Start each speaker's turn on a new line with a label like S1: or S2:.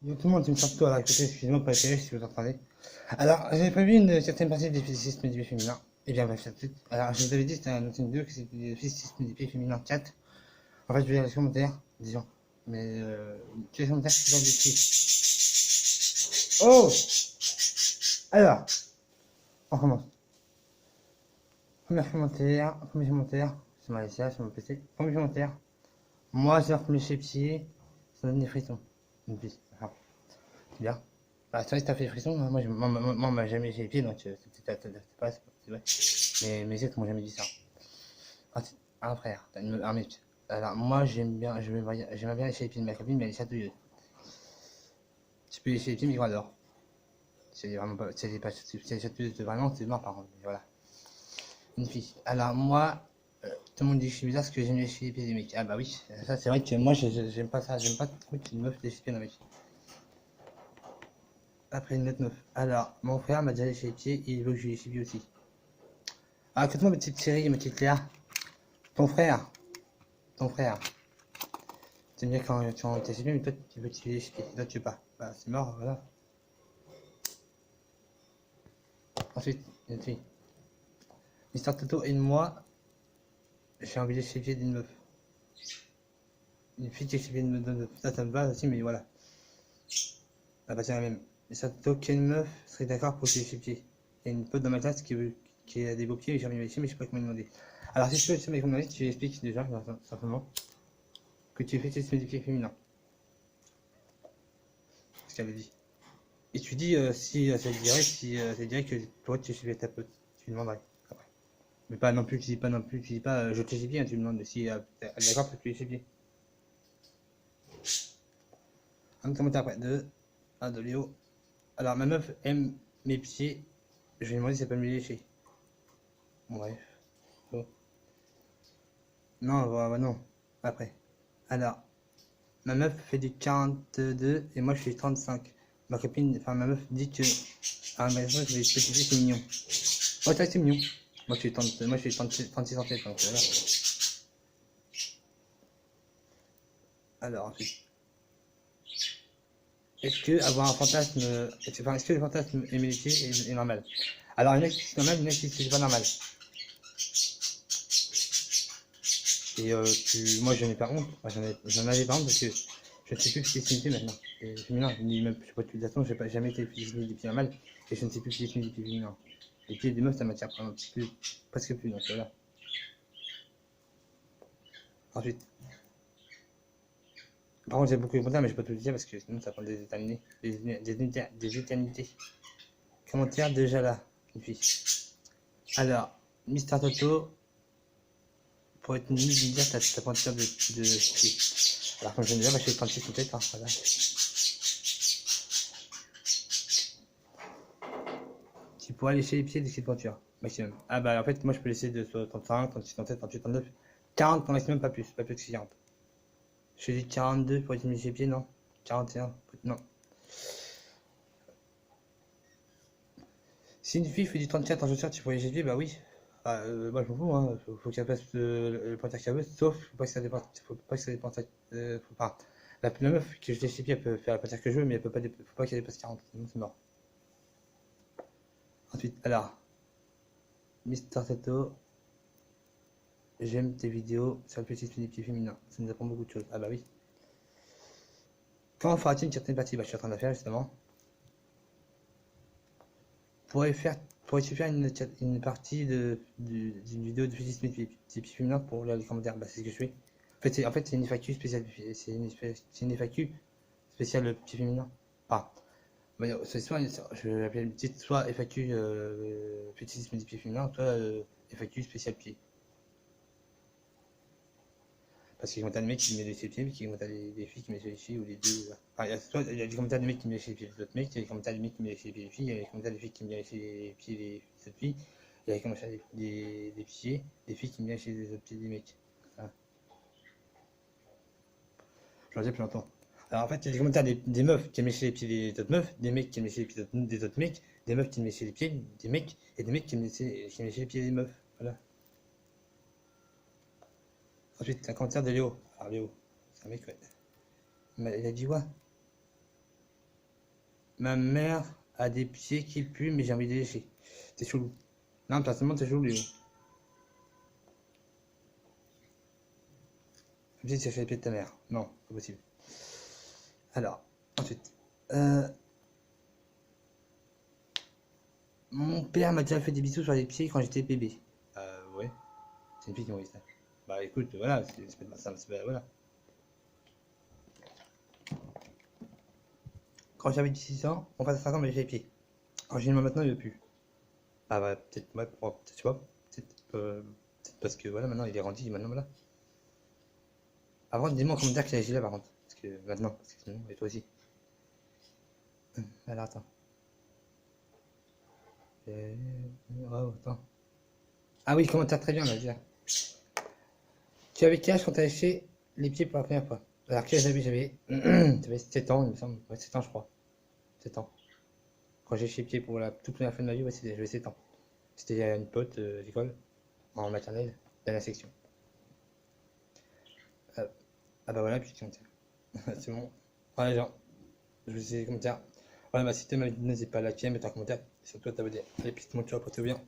S1: Yo tout le monde, c'est une sorte à écoutez, excusez-moi pour la télé si vous entendez. Alors, j'avais prévu une certaine partie des fétichismes du féminin. Eh bien, bref, tout de suite. Alors, je vous avais dit, c'était un autre vidéo que c'était le fétichisme du féminin 4. En fait, je vais lire les commentaires, disons. Mais, tu les commentaires, c'est pas des petits. Oh! Alors, on commence. Premier commentaire, c'est Malaysia, sur mon PC. Premier commentaire. Moi, j'ai reconnu chez pieds, ça donne des frissons. Une piste. Ah, c'est bien. Bah, c'est vrai que t'as fait des frissons, hein. Moi, on m'a jamais fait les pieds, donc c'est pas, c'est vrai. Mais mes autres m'ont jamais dit ça. Ah, un frère, t'as un mec. Alors, moi, j'aimerais bien lécher les pieds de ma copine, mais elle est chatouilleuse. Tu peux lécher les pieds, mais ils adore. C'est vraiment pas, si elle est chatouilleuse, vraiment, c'est mort par contre. Mais voilà. Une fille. Alors, moi, tout le monde dit que je suis bizarre parce que j'aime lécher les pieds des mecs. Ah, bah oui, ça, c'est vrai que moi, j'aime pas ça. J'aime pas trop qu'une meuf lécher les pieds d'un mec. Après, une autre meuf. Alors, mon frère m'a déjà léché les pieds, il veut que je lui léche les pieds aussi. Ah, écoute-moi, ma petite chérie, ma petite Léa. Ton frère, ton frère. C'est bien quand t'es chez lui, mais toi, tu veux te lécher les pieds. Toi, tu veux pas. Bah, c'est mort, voilà. Ensuite, une fille. Mister Toto et moi, j'ai envie de lécher les pieds d'une meuf. Une fille qui léche les pieds d'une meuf. Ça me va aussi, mais voilà. Ah bah, c'est la même. Mister Toto, quelle meuf serait d'accord pour lécher les pieds? Il y a une pote dans ma classe qui a des beaux pieds et j'ai envie de lécher, mais je sais pas comment demander. Alors, si tu veux, tu m'as tu expliques déjà, simplement, que tu fais tes pieds féminins. Ce qu'elle a dit. Et tu dis si ça te dirait que toi tu suivais ta pote, tu lui demanderais. Après. Mais pas non plus, tu dis pas je te sais bien, tu lui demandes si elle est d'accord pour que tu les sais bien. Un commentaire après, un de Léo. Alors ma meuf aime mes pieds, je lui ai demandé si elle peut me les lécher. Bon, bref. Bon. Non, non, après. Alors, ma meuf fait du 42 et moi je fais 35. Ma copine, enfin ma meuf dit que ah mais je vais spécifier c'est mignon. Oh ça c'est mignon. Moi je fais 36 cm donc voilà. Alors ensuite. Est-ce que avoir un fantasme, est-ce que le fantasme aimer les pieds est normal? Alors il y en a qui c'est normal, il y en a qui c'est pas normal. Et moi j'en ai pas honte, j'en avais pas honte parce que je ne sais plus ce qui est signifié maintenant. Et féminin, ni même, je sais pas d'utilisation, j'ai jamais été défini des pieds normal et je ne sais plus ce qui est signifié des pieds féminins. Les pieds des meufs ça m'attire presque plus, donc voilà. Ensuite, par contre j'ai beaucoup de commentaires mais je peux pas tout dire parce que sinon ça prend des éternités. Des éternités. Commentaire déjà là, une fille. Alors, Mister Toto, pour être nul, je dire ta pointure de pied. Alors, comme je viens de dire, je fais 36 peut-être, hein, voilà. Tu pourrais lécher les pieds de cette pointure, maximum. Ah bah, en fait, moi, je peux laisser de 35, 36, 37, 38, 39, 40 pour maximum, pas plus que 40. Je fais du 42 pour être lécher les pieds, non 41, non. Si une fille fait du 34 en chaussures, tu pourrais lécher les pieds, bah oui. Ah, moi, je m'en fous, hein. Faut qu'elle fasse le pointeur qu'elle veut, sauf, faut pas que ça dépasse, faut pas. La meuf que je lèche les pieds, elle peut faire la pointure que je veux, mais elle peut pas, faut pas qu'elle dépasse 40, sinon c'est mort. Ensuite, alors, Mister Tato, j'aime tes vidéos sur le petit des pieds féminins, ça nous apprend beaucoup de choses. Ah bah oui. Quand fera-t-il une certaine partie? Bah je suis en train de la faire justement. Pourrais-tu faire une partie d'une vidéo de fétichisme des pieds féminins pour lire les commentaires? Bah c'est ce que je fais. En fait, c'est une FAQ spéciale, c'est une FAQ spéciale pieds féminins. Ah, bah, c'est soit, je vais appeler une petite, soit FAQ fétichisme des pieds féminins, soit FAQ spécial pieds. Parce qu'il y a des commentaires de mecs qui me laissent les pieds, mais il y a des commentaires des filles qui me laissent les filles, ou les deux. Enfin, il y a des commentaires de mecs qui me laissent les pieds des autres mecs, il y a des commentaires de mecs qui me laissent les pieds des filles, il y a des commentaires de filles qui me laissent les pieds des autres filles, il y a des commentaires des pieds des filles qui me laissent les autres pieds des mecs. Voilà. J'en dis plus longtemps. Alors en fait, il y a des commentaires des meufs qui aiment lécher les pieds des autres meufs, des mecs qui aiment lécher les pieds des autres mecs, des meufs qui aiment lécher les pieds des mecs, et des mecs qui aiment lécher les pieds des meufs. Voilà. Ensuite, un commentaire de Léo. Alors Léo, c'est un mec, ouais. Il a dit quoi? Ma mère a des pieds qui puent, mais j'ai envie de les lécher. C'est chelou. Non, personnellement, c'est chelou, lui. Comme si tu as fait les pieds de ta mère. Non, pas possible. Alors, ensuite. Mon père m'a déjà fait des bisous sur les pieds quand j'étais bébé. Ouais. C'est une fille qui m'a dit ça. Bah écoute, voilà, c'est pas ça, voilà. Quand j'avais 6 ans, on passe à 5 ans, mais j'ai les pieds. Quand j'ai une main maintenant, il veut plus. Ah bah peut-être, ouais, peut-être, tu vois. Peut-être parce que voilà, maintenant il est grandi, maintenant voilà. Avant, dis-moi en commentaire qu'il a gilet par contre. Parce que maintenant, parce que sinon, et toi aussi. Alors attends. Oh, attends. Ah oui, commentaire très bien, là, déjà. Tu avais quel âge quand t'as léché les pieds pour la première fois? Alors quel âge j'avais 7 ans, il me semble. Ouais, 7 ans, je crois. 7 ans. Quand j'ai léché les pieds pour la toute première fois de ma vie, ouais, j'avais 7 ans. C'était à une pote à l'école, en maternelle, dans la section. Ah, ah bah voilà, puis commentaire. C'est bon. Voilà, les gens. Je vous laisse les commentaires. Voilà, bah si t'aimes la vidéo, n'hésite pas à liker, mettre un commentaire. Et surtout à t'abonner. Allez, puis tout le monde, ciao, portez-vous bien.